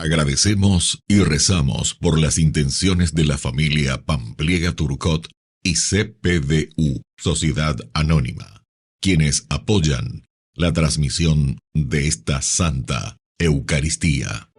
Agradecemos y rezamos por las intenciones de la familia Pampliega Turcot y CPDU, Sociedad Anónima, quienes apoyan la transmisión de esta Santa Eucaristía.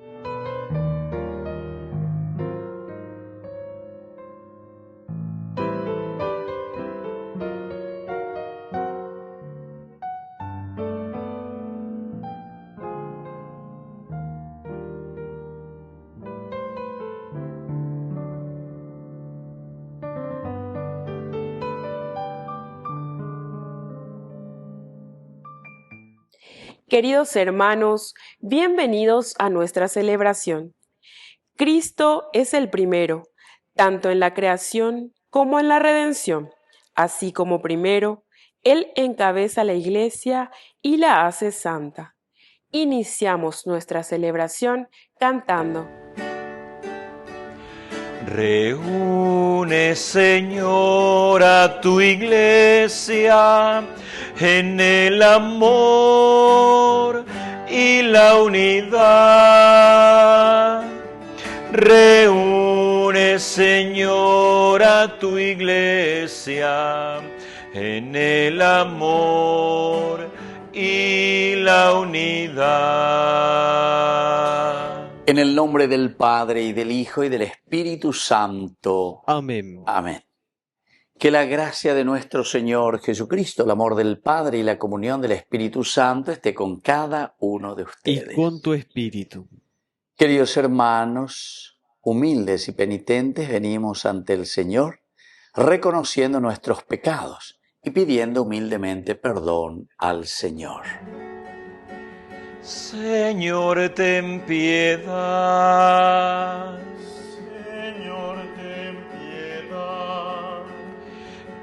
Queridos hermanos, bienvenidos a nuestra celebración. Cristo es el primero, tanto en la creación como en la redención. Así como primero, Él encabeza la Iglesia y la hace santa. Iniciamos nuestra celebración cantando. Reúne, Señor, a tu Iglesia en el amor y la unidad. Reúne, Señor, a tu Iglesia en el amor y la unidad. En el nombre del Padre, y del Hijo, y del Espíritu Santo. Amén. Amén. Que la gracia de nuestro Señor Jesucristo, el amor del Padre y la comunión del Espíritu Santo esté con cada uno de ustedes. Y con tu espíritu. Queridos hermanos, humildes y penitentes, venimos ante el Señor reconociendo nuestros pecados y pidiendo humildemente perdón al Señor. Señor, ten piedad. Señor, ten piedad.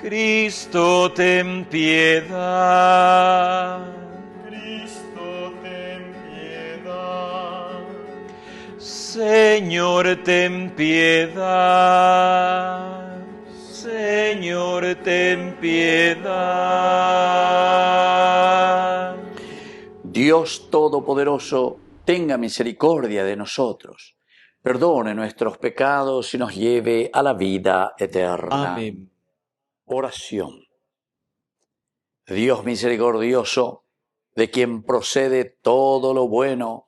Cristo, ten piedad. Cristo, ten piedad. Señor, ten piedad. Señor, ten piedad. Dios Todopoderoso, tenga misericordia de nosotros, perdone nuestros pecados y nos lleve a la vida eterna. Amén. Oración. Dios misericordioso, de quien procede todo lo bueno,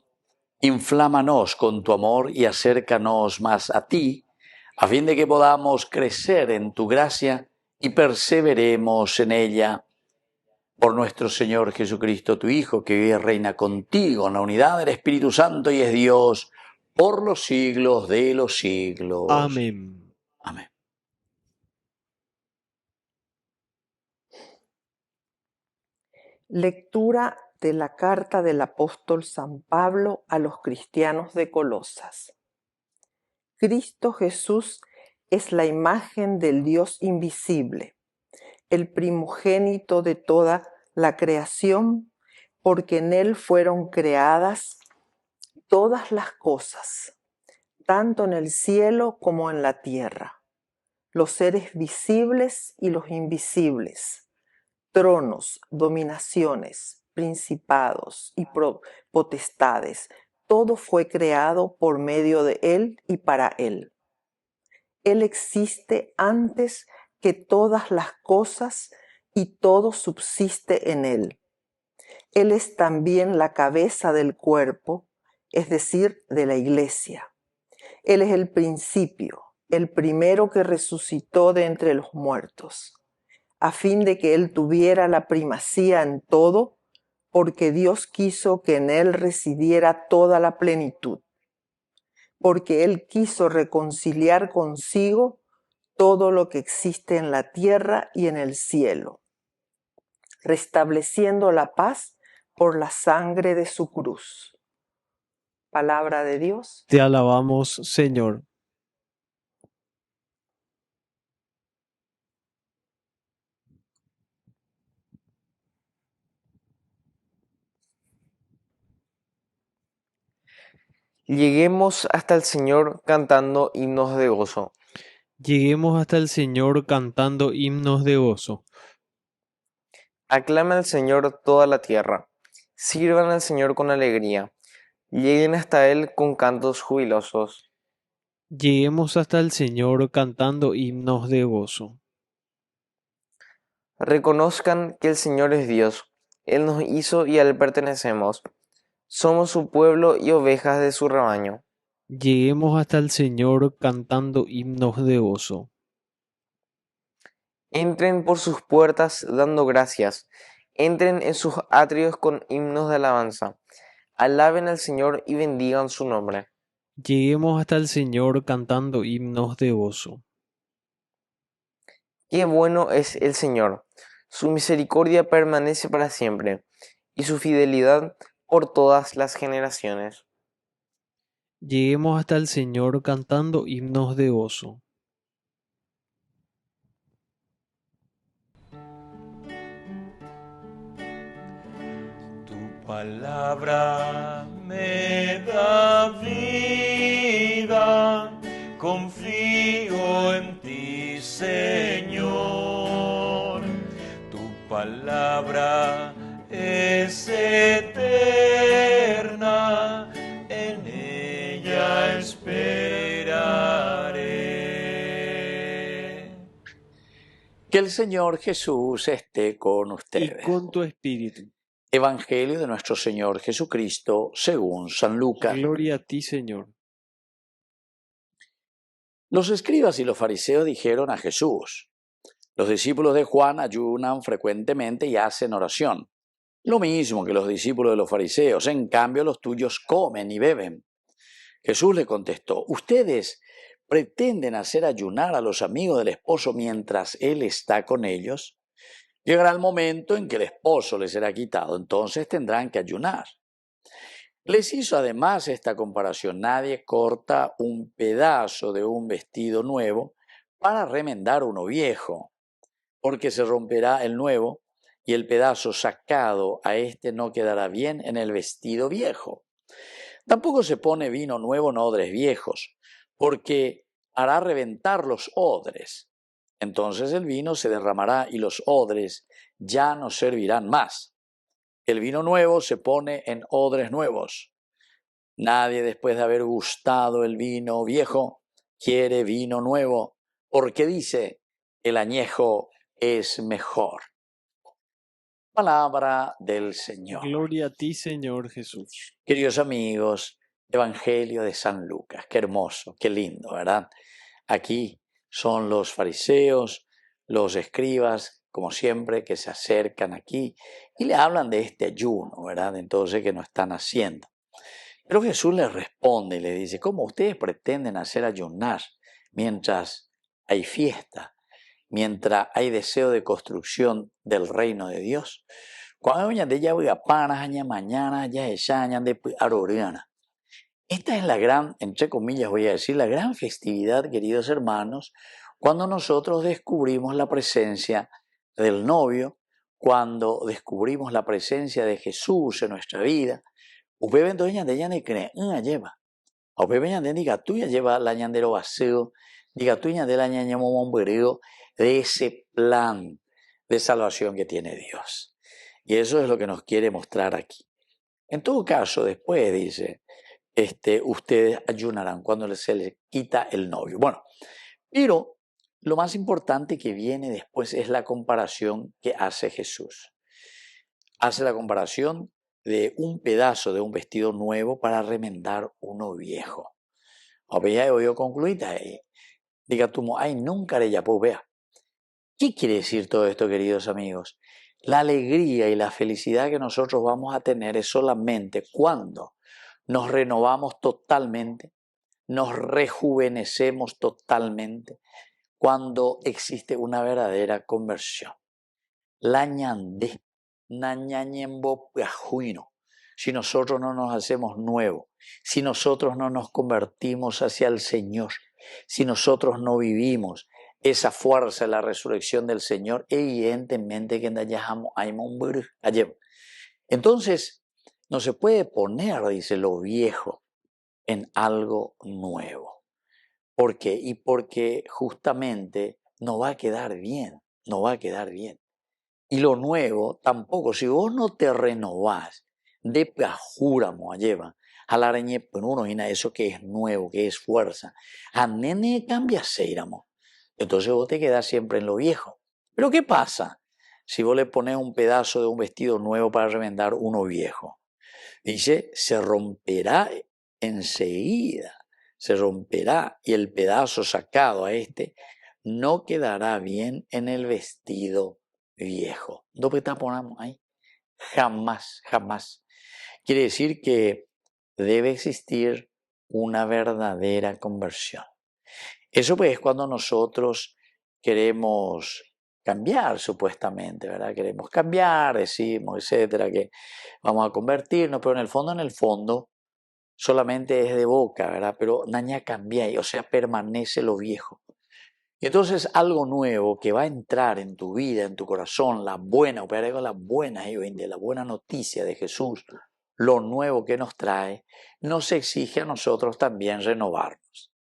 inflámanos con tu amor y acércanos más a ti, a fin de que podamos crecer en tu gracia y perseveremos en ella. Por nuestro Señor Jesucristo, tu Hijo, que vive y reina contigo en la unidad del Espíritu Santo y es Dios por los siglos de los siglos. Amén. Amén. Lectura de la carta del apóstol San Pablo a los cristianos de Colosas. Cristo Jesús es la imagen del Dios invisible, el primogénito de toda la creación, porque en Él fueron creadas todas las cosas, tanto en el cielo como en la tierra, los seres visibles y los invisibles, tronos, dominaciones, principados y potestades. Todo fue creado por medio de Él y para Él. Él existe antes que todas las cosas y todo subsiste en Él. Él es también la cabeza del cuerpo, es decir, de la Iglesia. Él es el principio, el primero que resucitó de entre los muertos, a fin de que Él tuviera la primacía en todo, porque Dios quiso que en Él residiera toda la plenitud, porque Él quiso reconciliar consigo todo lo que existe en la tierra y en el cielo, restableciendo la paz por la sangre de su cruz. Palabra de Dios. Te alabamos, Señor. Lleguemos hasta el Señor cantando himnos de gozo. Lleguemos hasta el Señor cantando himnos de gozo. Aclama al Señor toda la tierra. Sirvan al Señor con alegría. Lleguen hasta Él con cantos jubilosos. Lleguemos hasta el Señor cantando himnos de gozo. Reconozcan que el Señor es Dios. Él nos hizo y a Él pertenecemos. Somos su pueblo y ovejas de su rebaño. Lleguemos hasta el Señor cantando himnos de gozo. Entren por sus puertas dando gracias. Entren en sus atrios con himnos de alabanza. Alaben al Señor y bendigan su nombre. Lleguemos hasta el Señor cantando himnos de gozo. Qué bueno es el Señor. Su misericordia permanece para siempre y su fidelidad por todas las generaciones. Lleguemos hasta el Señor cantando himnos de gozo. Tu palabra me da vida, confío en ti, Señor. Tu palabra es eterna, en ella esperaré. Que el Señor Jesús esté con Y ustedes. con tu espíritu. Evangelio de nuestro Señor Jesucristo según San Lucas. Gloria a ti, Señor. Los escribas y los fariseos dijeron a Jesús: los discípulos de Juan ayunan frecuentemente y hacen oración, lo mismo que los discípulos de los fariseos, en cambio los tuyos comen y beben. Jesús le contestó: ustedes pretenden hacer ayunar a los amigos del esposo mientras él está con ellos. Llegará el momento en que el esposo les será quitado, entonces tendrán que ayunar. Les hizo además esta comparación: nadie corta un pedazo de un vestido nuevo para remendar uno viejo, porque se romperá el nuevo y el pedazo sacado a este no quedará bien en el vestido viejo. Tampoco se pone vino nuevo en odres viejos, porque hará reventar los odres. Entonces el vino se derramará y los odres ya no servirán más. El vino nuevo se pone en odres nuevos. Nadie, después de haber gustado el vino viejo, quiere vino nuevo, porque dice: el añejo es mejor. Palabra del Señor. Gloria a ti, Señor Jesús. Queridos amigos, Evangelio de San Lucas. Qué hermoso, qué lindo, ¿verdad? Aquí son los fariseos, los escribas, como siempre, que se acercan aquí y le hablan de este ayuno, ¿verdad? Entonces, que no están haciendo. Pero Jesús les responde y les dice: ¿cómo ustedes pretenden hacer ayunar mientras hay fiesta, mientras hay deseo de construcción del reino de Dios? Esta es la gran, entre comillas voy a decir, la gran festividad, queridos hermanos, cuando nosotros descubrimos la presencia del novio, cuando descubrimos la presencia de Jesús en nuestra vida. Ustedes entonces ya creen, lleva. Ustedes ya diga tú ya lleva la ñandero vacío, diga tú ya de la ñañamo mombreo, de ese plan de salvación que tiene Dios. Y eso es lo que nos quiere mostrar aquí. En todo caso, después dice, ustedes ayunarán cuando se les quita el novio. Bueno, pero lo más importante que viene después es la comparación que hace Jesús. Hace la comparación de un pedazo de un vestido nuevo para remendar uno viejo. Ya he concluir ahí. Diga tú, ay, nunca le yapó, vea. ¿Qué quiere decir todo esto, queridos amigos? La alegría y la felicidad que nosotros vamos a tener es solamente cuando nos renovamos totalmente, nos rejuvenecemos totalmente, cuando existe una verdadera conversión. La ñandé, nañañembo piajuino. Si nosotros no nos hacemos nuevos, si nosotros no nos convertimos hacia el Señor, si nosotros no vivimos esa fuerza de la resurrección del Señor, evidentemente que entonces no se puede poner, dice, lo viejo en algo nuevo. ¿Por qué? Y porque justamente no va a quedar bien, no va a quedar bien. Y lo nuevo tampoco, si vos no te renovás, de pajura lleva, Halarañe, pero uno viene a eso que es nuevo, que es fuerza. A nene cambia seiramo. Entonces vos te quedás siempre en lo viejo. Pero ¿qué pasa si vos le pones un pedazo de un vestido nuevo para remendar uno viejo? Dice, se romperá enseguida, se romperá y el pedazo sacado a este no quedará bien en el vestido viejo. ¿Dónde está ponamos ahí? Jamás, jamás. Quiere decir que debe existir una verdadera conversión. Eso pues es cuando nosotros queremos cambiar supuestamente, ¿verdad? Queremos cambiar, decimos, etcétera, que vamos a convertirnos, pero en el fondo, solamente es de boca, ¿verdad? Pero naña cambia, o sea, permanece lo viejo. Y entonces algo nuevo que va a entrar en tu vida, en tu corazón, la buena, operar con la buena noticia de Jesús, lo nuevo que nos trae, nos exige a nosotros también renovarnos.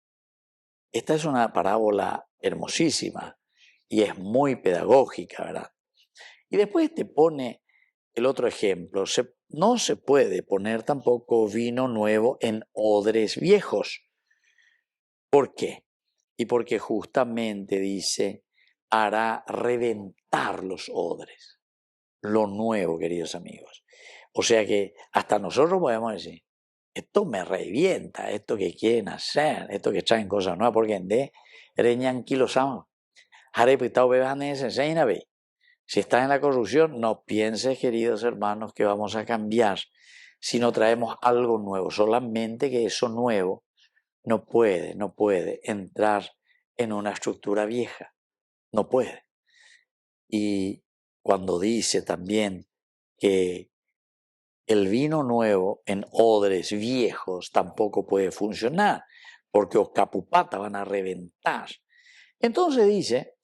Esta es una parábola hermosísima y es muy pedagógica, ¿verdad? Y después te pone el otro ejemplo. No se puede poner tampoco vino nuevo en odres viejos. ¿Por qué? Y porque justamente dice, hará reventar los odres. Lo nuevo, queridos amigos. O sea que hasta nosotros podemos decir, esto me revienta, esto que quieren hacer, esto que traen cosas nuevas, porque en reñan kilosamos. Si estás en la corrupción, no pienses, queridos hermanos, que vamos a cambiar si no traemos algo nuevo. Solamente que eso nuevo no puede entrar en una estructura vieja. No puede. Y cuando dice también que el vino nuevo en odres viejos tampoco puede funcionar, porque los capupatas van a reventar. Entonces dice,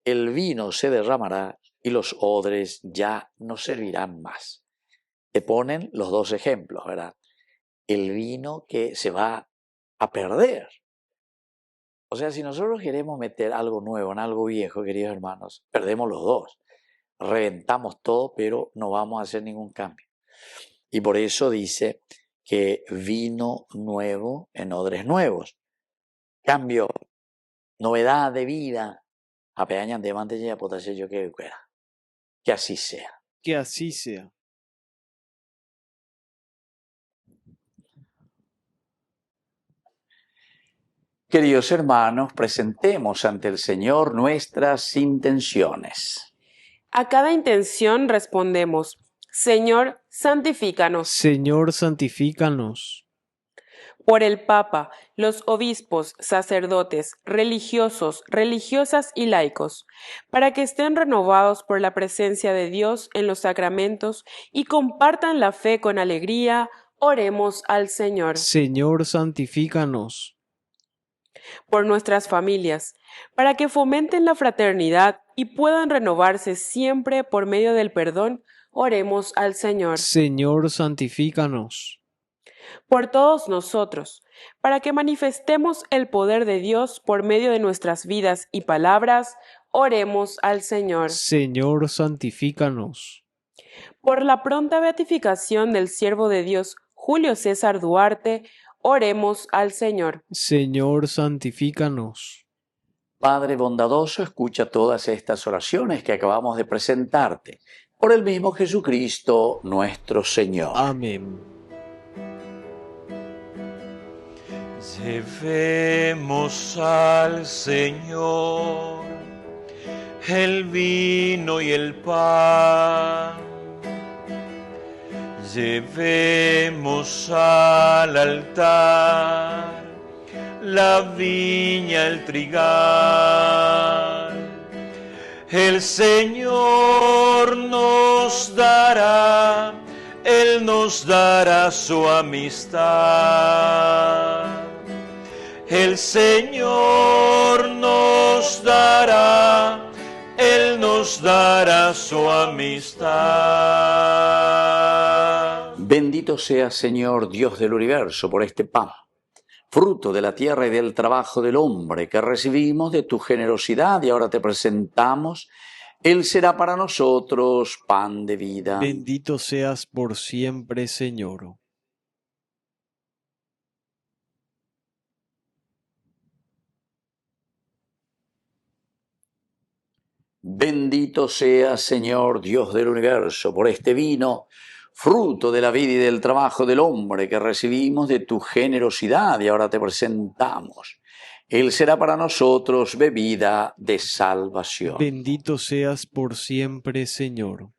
el vino se derramará y los odres ya no servirán más. Te ponen los dos ejemplos, ¿verdad? El vino que se va a perder. O sea, si nosotros queremos meter algo nuevo en algo viejo, queridos hermanos, perdemos los dos. Reventamos todo, pero no vamos a hacer ningún cambio. Y por eso dice que vino nuevo en odres nuevos. Cambio, novedad de vida. Apeañan de mantella potasio yo que quiera. Que así sea. Que así sea. Queridos hermanos, presentemos ante el Señor nuestras intenciones. A cada intención respondemos, Señor, santifícanos. Señor, santifícanos. Por el Papa, los obispos, sacerdotes, religiosos, religiosas y laicos, para que estén renovados por la presencia de Dios en los sacramentos y compartan la fe con alegría, oremos al Señor. Señor, santifícanos. Por nuestras familias, para que fomenten la fraternidad y puedan renovarse siempre por medio del perdón, oremos al Señor. Señor, santifícanos. Por todos nosotros, para que manifestemos el poder de Dios por medio de nuestras vidas y palabras, oremos al Señor. Señor, santifícanos. Por la pronta beatificación del siervo de Dios, Julio César Duarte, oremos al Señor. Señor, santifícanos. Padre bondadoso, escucha todas estas oraciones que acabamos de presentarte. Por el mismo Jesucristo, nuestro Señor. Amén. Llevemos al Señor el vino y el pan. Llevemos al altar la viña, el trigal. El Señor nos dará, Él nos dará su amistad. El Señor nos dará, Él nos dará su amistad. Bendito sea, Señor, Dios del universo, por este pan, fruto de la tierra y del trabajo del hombre que recibimos de tu generosidad y ahora te presentamos. Él será para nosotros pan de vida. Bendito seas por siempre, Señor. Bendito seas, Señor, Dios del universo, por este vino, fruto de la vida y del trabajo del hombre que recibimos de tu generosidad y ahora te presentamos. Él será para nosotros bebida de salvación. Bendito seas por siempre, Señor.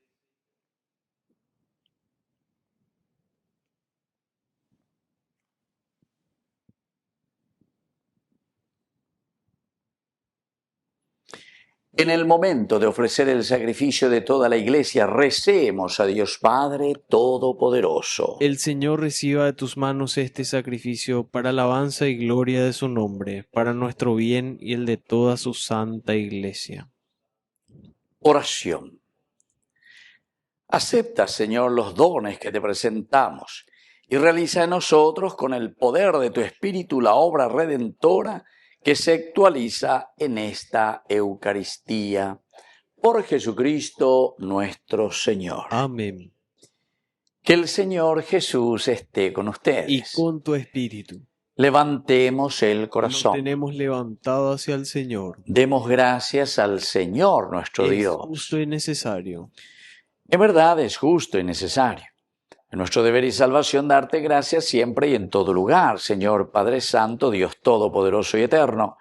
En el momento de ofrecer el sacrificio de toda la Iglesia, recemos a Dios Padre Todopoderoso. El Señor reciba de tus manos este sacrificio para alabanza y gloria de su nombre, para nuestro bien y el de toda su santa Iglesia. Oración. Acepta, Señor, los dones que te presentamos y realiza en nosotros con el poder de tu Espíritu la obra redentora que se actualiza en esta Eucaristía. Por Jesucristo nuestro Señor. Amén. Que el Señor Jesús esté con ustedes. Y con tu espíritu. Levantemos el Lo corazón. tenemos levantado hacia el Señor. Demos gracias al Señor nuestro Es Dios. justo y necesario. En verdad es justo y necesario. Es nuestro deber y salvación darte gracias siempre y en todo lugar, Señor Padre Santo, Dios Todopoderoso y Eterno,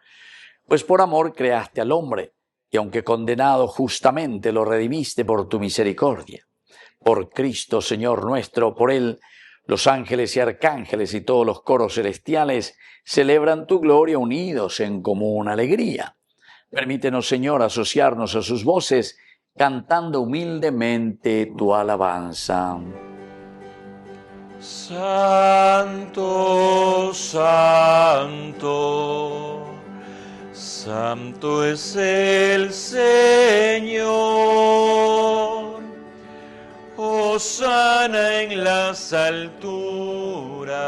pues por amor creaste al hombre, y aunque condenado justamente lo redimiste por tu misericordia. Por Cristo, Señor nuestro, por Él, los ángeles y arcángeles y todos los coros celestiales celebran tu gloria unidos en común alegría. Permítenos, Señor, asociarnos a sus voces, cantando humildemente tu alabanza. Santo, santo, santo es el Señor. Hosana en las alturas.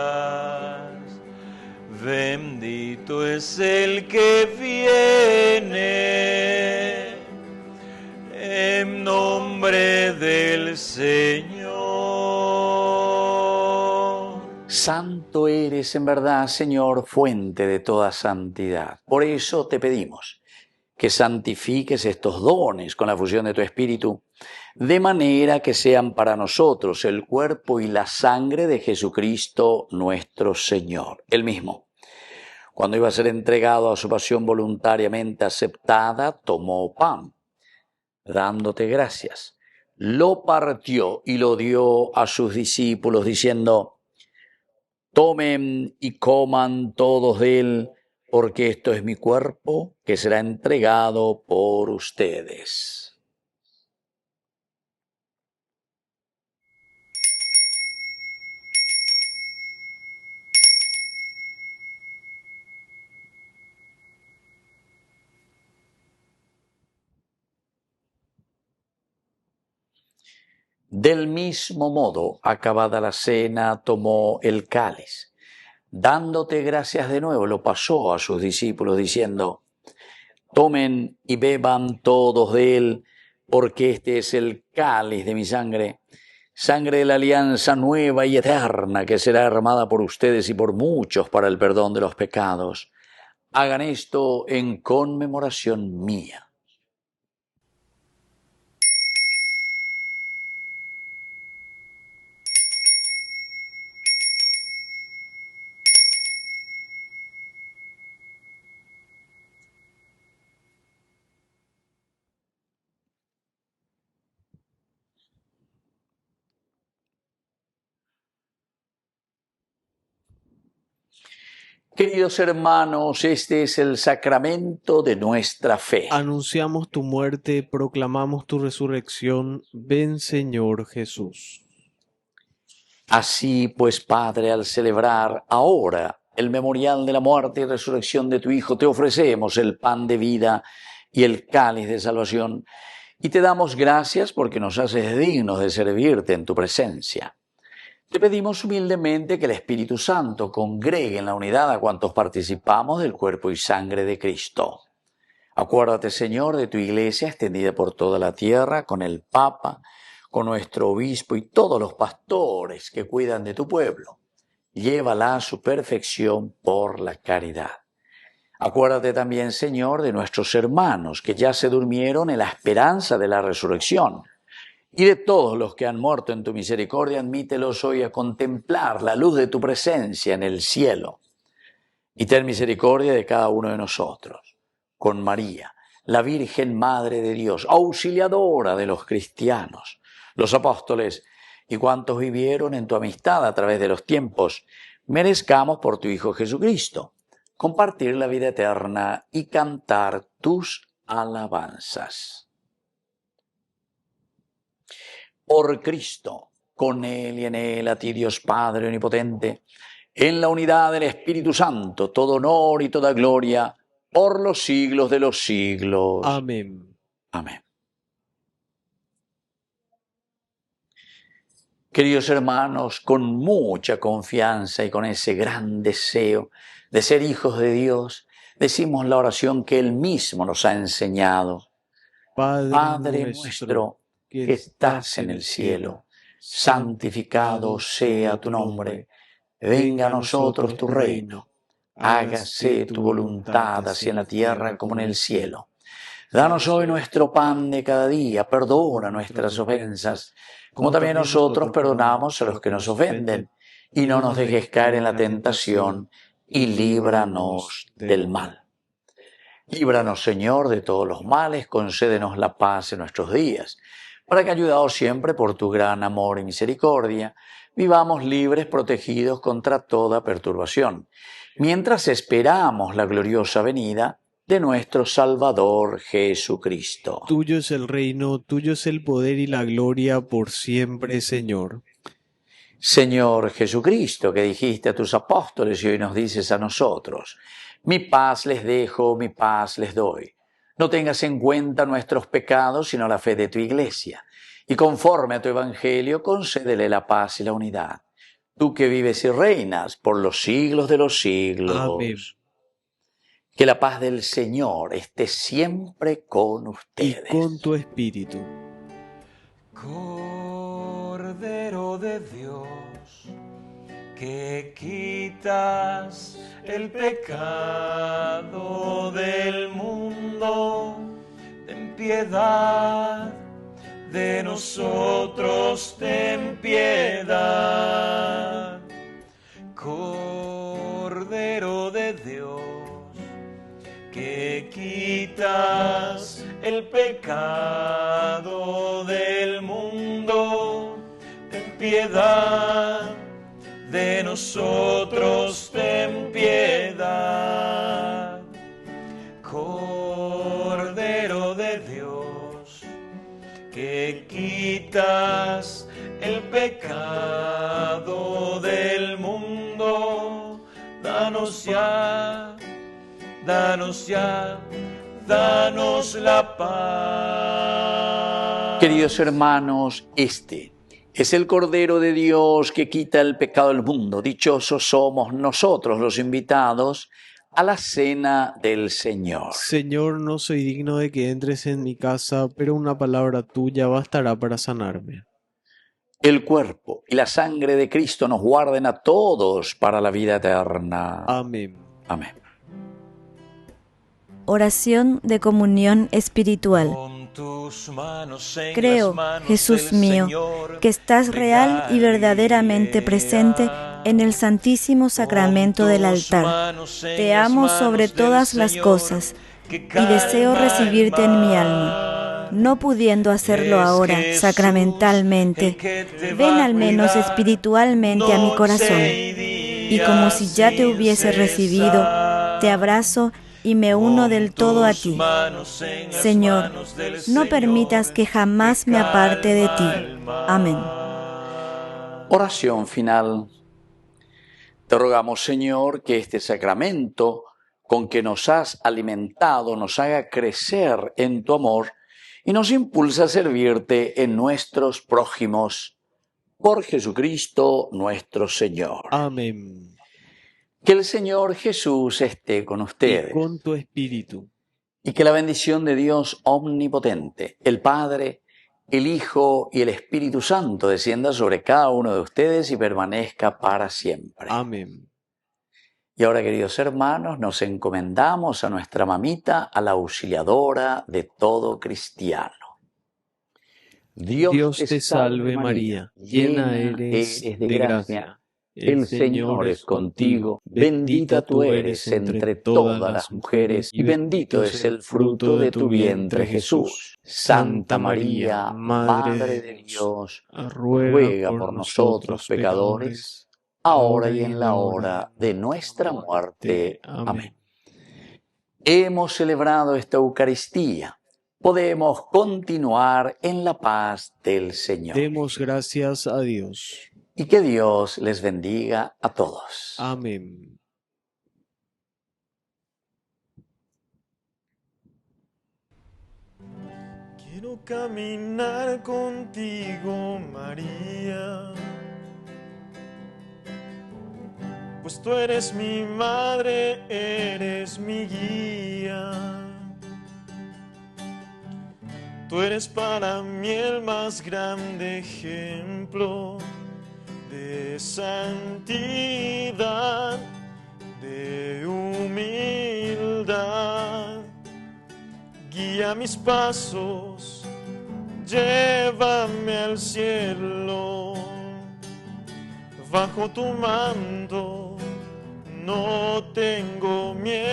Bendito es el que viene en nombre del Señor. Santo eres en verdad, Señor, fuente de toda santidad. Por eso te pedimos que santifiques estos dones con la fusión de tu Espíritu, de manera que sean para nosotros el cuerpo y la sangre de Jesucristo nuestro Señor. Él mismo, cuando iba a ser entregado a su pasión voluntariamente aceptada, tomó pan, dándote gracias, lo partió y lo dio a sus discípulos, diciendo: tomen y coman todos de él, porque esto es mi cuerpo que será entregado por ustedes. Del mismo modo, acabada la cena, tomó el cáliz. Dándote gracias de nuevo, lo pasó a sus discípulos, diciendo: tomen y beban todos de él, porque este es el cáliz de mi sangre, sangre de la alianza nueva y eterna, que será derramada por ustedes y por muchos para el perdón de los pecados. Hagan esto en conmemoración mía. Queridos hermanos, este es el sacramento de nuestra fe. Anunciamos tu muerte, proclamamos tu resurrección. Ven, Señor Jesús. Así pues, Padre, al celebrar ahora el memorial de la muerte y resurrección de tu Hijo, te ofrecemos el pan de vida y el cáliz de salvación, y te damos gracias porque nos haces dignos de servirte en tu presencia. Te pedimos humildemente que el Espíritu Santo congregue en la unidad a cuantos participamos del cuerpo y sangre de Cristo. Acuérdate, Señor, de tu Iglesia extendida por toda la tierra, con el Papa, con nuestro obispo y todos los pastores que cuidan de tu pueblo. Llévala a su perfección por la caridad. Acuérdate también, Señor, de nuestros hermanos que ya se durmieron en la esperanza de la resurrección. Y de todos los que han muerto en tu misericordia, admítelos hoy a contemplar la luz de tu presencia en el cielo. Y ten misericordia de cada uno de nosotros. Con María, la Virgen Madre de Dios, auxiliadora de los cristianos, los apóstoles y cuantos vivieron en tu amistad a través de los tiempos, merezcamos por tu Hijo Jesucristo compartir la vida eterna y cantar tus alabanzas. Por Cristo, con Él y en Él, a ti Dios Padre Omnipotente, en la unidad del Espíritu Santo, todo honor y toda gloria, por los siglos de los siglos. Amén. Amén. Queridos hermanos, con mucha confianza y con ese gran deseo de ser hijos de Dios, decimos la oración que Él mismo nos ha enseñado. Padre nuestro, que estás en el cielo, santificado sea tu nombre. Venga a nosotros tu reino. Hágase tu voluntad, así en la tierra como en el cielo. Danos hoy nuestro pan de cada día. Perdona nuestras ofensas, como también nosotros perdonamos a los que nos ofenden. Y no nos dejes caer en la tentación, y líbranos del mal. Líbranos, Señor, de todos los males, concédenos la paz en nuestros días, para que, ayudados siempre por tu gran amor y misericordia, vivamos libres, protegidos contra toda perturbación, mientras esperamos la gloriosa venida de nuestro Salvador Jesucristo. Tuyo es el reino, tuyo es el poder y la gloria por siempre, Señor. Señor Jesucristo, que dijiste a tus apóstoles y hoy nos dices a nosotros, mi paz les dejo, mi paz les doy. No tengas en cuenta nuestros pecados, sino la fe de tu Iglesia. Y conforme a tu Evangelio, concédele la paz y la unidad. Tú que vives y reinas por los siglos de los siglos. Amén. Que la paz del Señor esté siempre con Y ustedes. con tu espíritu. Cordero de Dios, que quitas el pecado del mundo, ten piedad de nosotros, ten piedad. Cordero de Dios, que quitas el pecado del mundo, ten piedad de nosotros, ten piedad. Cordero de Dios, que quitas el pecado del mundo, danos ya, danos ya, danos la paz. Queridos hermanos, este es el Cordero de Dios que quita el pecado del mundo. Dichosos somos nosotros los invitados a la cena del Señor. Señor, no soy digno de que entres en mi casa, pero una palabra tuya bastará para sanarme. El cuerpo y la sangre de Cristo nos guarden a todos para la vida eterna. Amén. Amén. Oración de comunión espiritual. Creo, Jesús mío, que estás real y verdaderamente presente en el Santísimo Sacramento del altar. Te amo sobre todas las cosas y deseo recibirte en mi alma. No pudiendo hacerlo ahora sacramentalmente, ven al menos espiritualmente a mi corazón. Y como si ya te hubiese recibido, te abrazo y me uno del todo a ti. Señor, no permitas que jamás me aparte de ti. Amén. Oración final. Te rogamos, Señor, que este sacramento con que nos has alimentado nos haga crecer en tu amor y nos impulsa a servirte en nuestros prójimos. Por Jesucristo nuestro Señor. Amén. Que el Señor Jesús esté con ustedes. Y con tu espíritu. Y que la bendición de Dios omnipotente, el Padre, el Hijo y el Espíritu Santo descienda sobre cada uno de ustedes y permanezca para siempre. Amén. Y ahora, queridos hermanos, nos encomendamos a nuestra mamita, a la auxiliadora de todo cristiano. Dios te salve María, llena eres de gracia. El Señor es contigo, bendita tú eres entre todas las mujeres, y bendito es el fruto de tu vientre Jesús. Santa María, Madre de Dios, ruega por nosotros pecadores, ahora y en la hora de nuestra muerte. Amén. Hemos celebrado esta Eucaristía. Podemos continuar en la paz del Señor. Demos gracias a Dios. Y que Dios les bendiga a todos. Amén. Quiero caminar contigo, María, pues tú eres mi madre, eres mi guía. Tú eres para mí el más grande ejemplo de santidad, de humildad. Guía mis pasos, llévame al cielo. Bajo tu manto no tengo miedo.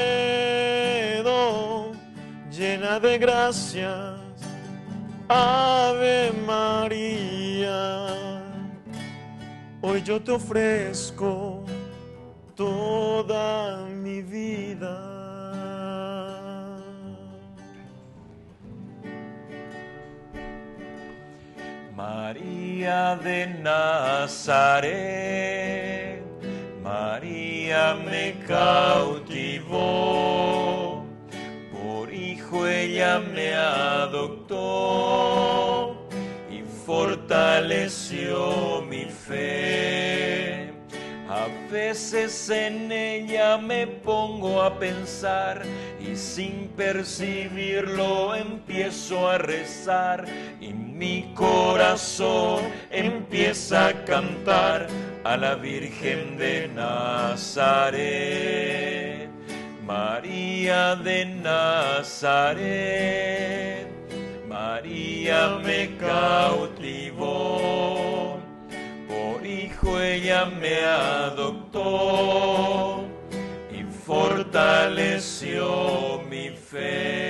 Llena de gracias, Ave María. Hoy yo te ofrezco toda mi vida. María de Nazaret, María me cautivó, por hijo ella me adoptó y fortaleció mi fe. A veces en ella me pongo a pensar y sin percibirlo empiezo a rezar y mi corazón empieza a cantar a la Virgen de Nazaret. María de Nazaret, María me cautivó, por hijo ella me adoptó y fortaleció mi fe.